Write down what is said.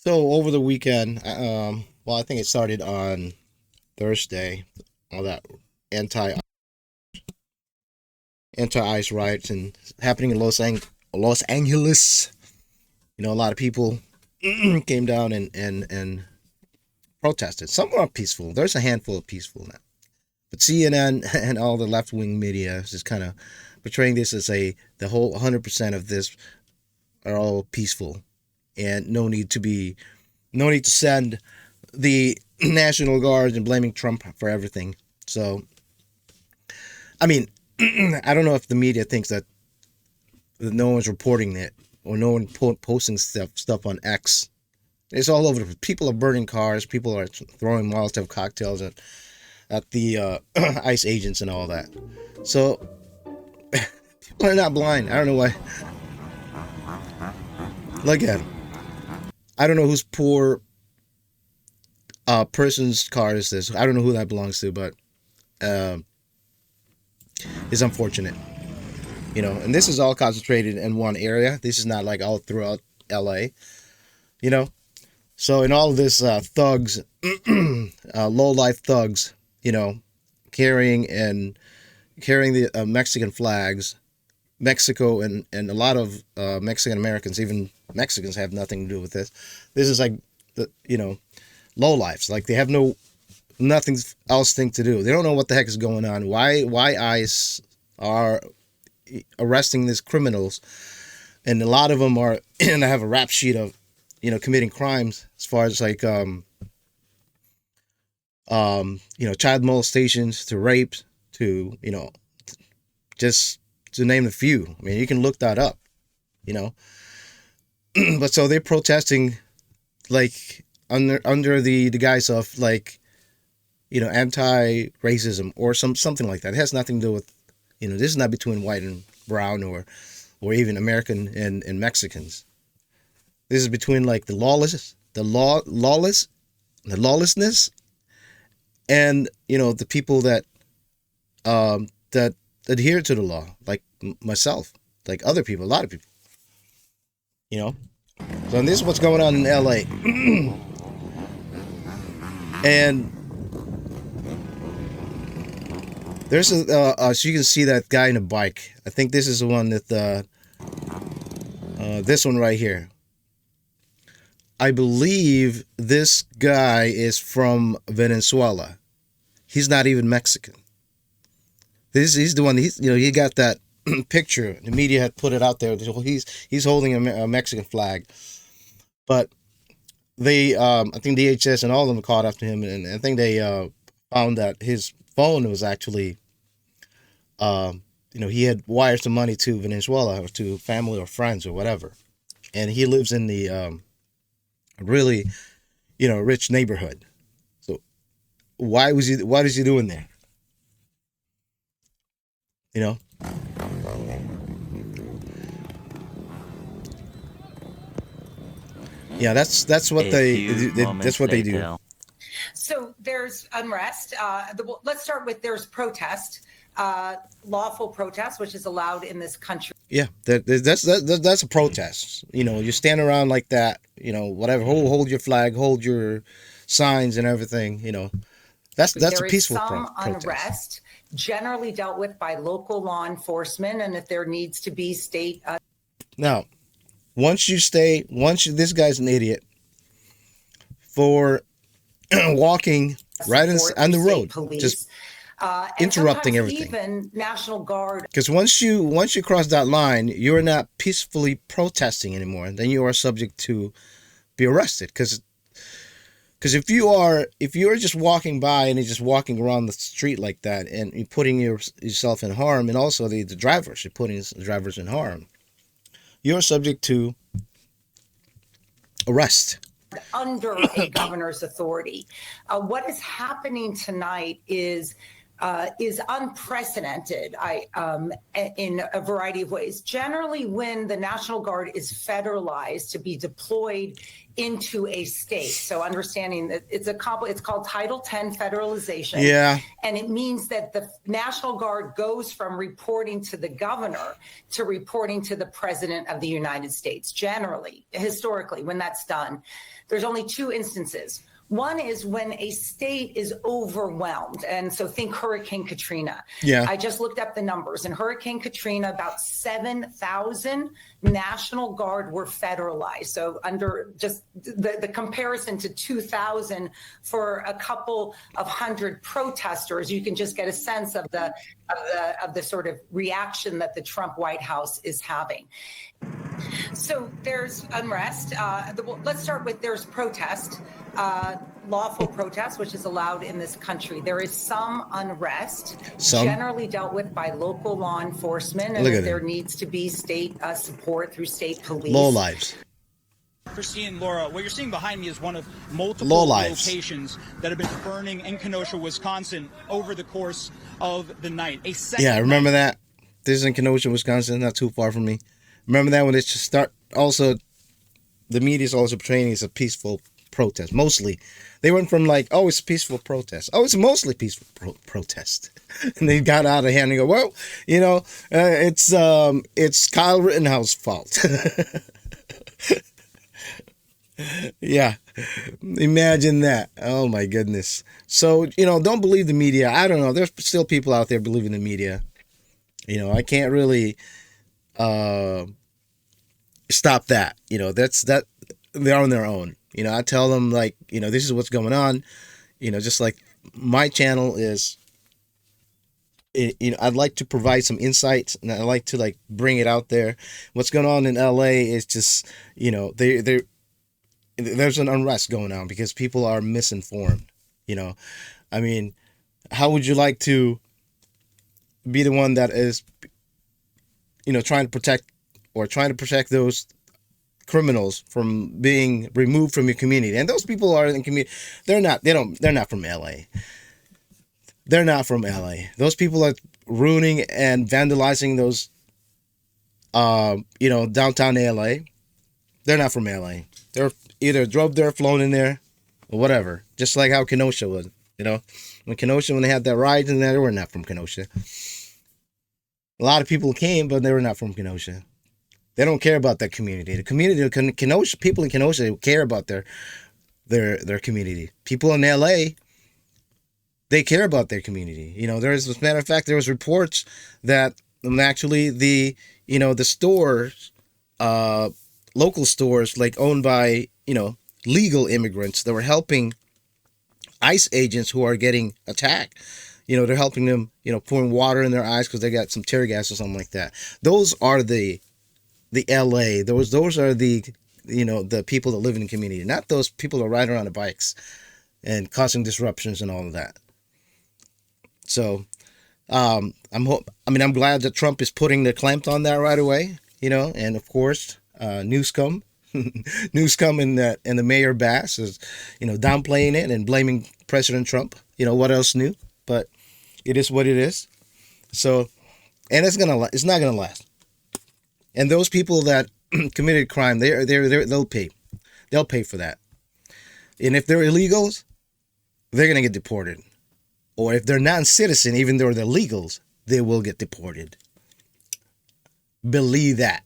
So over the weekend, well, I think it started on Thursday. All that anti anti ICE riots and happening in Los Angeles. A lot of people came down and protested. Some are peaceful. There's a handful of peaceful now, but CNN and all the left wing media is just kind of portraying this as the whole 100% of this are all peaceful and no need to send the National Guard and blaming Trump for everything. So, I mean, I don't know if the media thinks that no one's reporting it or no one posting stuff on X. It's all over. People are burning cars. People are throwing Molotov cocktails at the ICE agents and all that. So people are not blind. I don't know why. Look at 'em. I don't know whose poor person's car is this. I don't know who that belongs to, but uh, it's unfortunate. And this is all concentrated in one area. This is not like all throughout LA, you know. So in all of this thugs, low life thugs, carrying the Mexican flags, Mexico and a lot of Mexican Americans, even Mexicans, have nothing to do with this. This is like low lives. Like they have nothing else thing to do. They don't know what the heck is going on. Why ICE are arresting these criminals, and a lot of them are and I have a rap sheet of committing crimes as far as like child molestations to rapes to just to name a few. I mean, you can look that up, you know. But so they're protesting like under the guise of like anti-racism or something like that. It has nothing to do with this is not between white and brown or even American and Mexicans. This is between like the lawlessness, and the people that adhere to the law, like myself, like other people, a lot of people, you know. So and this is what's going on in LA, and there's so you can see that guy in a bike. I think this is the one that this one right here. I believe this guy is from Venezuela. He's not even Mexican. He's the one. He got that picture. The media had put it out there. He's holding a Mexican flag, but they I think DHS and all of them caught up to him, and I think they found that his phone was actually he had wired some money to Venezuela or to family or friends or whatever, and he lives in the really rich neighborhood. So what is he doing there? You know. Yeah, that's what A they few that's moments what they do. later. So there's unrest. Let's start with there's protest, lawful protest, which is allowed in this country. Yeah, that's a protest. You stand around like that. Whatever. Hold your flag, hold your signs and everything. That's a There is peaceful some protest. unrest, generally dealt with by local law enforcement, and if there needs to be state. Now, this guy's an idiot for walking right on the road, police, just and interrupting everything. Even National Guard. Because once you cross that line, you're not peacefully protesting anymore. Then you are subject to be arrested. Because if you're just walking by and you're just walking around the street like that, and you're putting yourself in harm, and also the drivers, you're putting the drivers in harm, you're subject to arrest. Under a governor's authority. What is happening tonight is is unprecedented in a variety of ways. Generally, when the National Guard is federalized to be deployed into a state, so understanding that it's called Title 10 federalization. Yeah. And it means that the National Guard goes from reporting to the governor to reporting to the president of the United States. Generally, historically, when that's done, there's only two instances. One is when a state is overwhelmed. And so think Hurricane Katrina. Yeah. I just looked up the numbers. In Hurricane Katrina, about 7,000 National Guard were federalized. So under just the comparison to 2,000 for a couple of hundred protesters, you can just get a sense of the sort of reaction that the Trump White House is having. So there's unrest. Let's start with there's protest, lawful protest, which is allowed in this country. There is some unrest, generally dealt with by local law enforcement, and there needs to be state support through state police. Low lives. Christine, Laura, what you're seeing behind me is one of multiple locations that have been burning in Kenosha, Wisconsin over the course of the night. Yeah, remember that? This is in Kenosha, Wisconsin, not too far from me. Remember that when it just start? Also, the media is also portraying it as a peaceful protest. Mostly, they went from like, oh, it's a peaceful protest. Oh, it's mostly peaceful protest. And they got out of hand and go, well, you know, it's Kyle Rittenhouse's fault. Yeah, imagine that. Oh my goodness. So, you know, don't believe the media. I don't know. There's still people out there believing the media. You know, I can't really stop that. You know, that they're on their own. You know, I tell them, like, you know, this is what's going on. You know, just like my channel is, you know, I'd like to provide some insights, and I like to like bring it out there. What's going on in LA is just, you know, there's an unrest going on because people are misinformed. You know, I mean, how would you like to be the one that is, you know, trying to protect those criminals from being removed from your community? And those people are in the community. They're not from LA. They're not from LA. Those people are ruining and vandalizing those, you know, downtown LA. They're not from LA. They're either drove there, flown in there, or whatever. Just like how Kenosha was, you know. When they had that riot in there, they were not from Kenosha. A lot of people came, but they were not from Kenosha. They don't care about that community. The community, Kenosha, people in Kenosha care about their community. People in LA, they care about their community. You know, as a matter of fact, there was reports that actually the stores, local stores, like owned by, you know, legal immigrants that were helping ICE agents who are getting attacked. You know, they're helping them, you know, pouring water in their eyes because they got some tear gas or something like that. Those are the LA. Those are the, you know, the people that live in the community, not those people that ride around the bikes and causing disruptions and all of that. So, I'm glad that Trump is putting the clamp on that right away, you know, and of course, Newscom and the Mayor Bass is, you know, downplaying it and blaming President Trump. You know, what else new? But it is what it is. So, and it's not gonna last. And those people that committed crime, they'll pay. They'll pay for that. And if they're illegals, they're gonna get deported. Or if they're non-citizen, even though they're illegals, they will get deported. Believe that.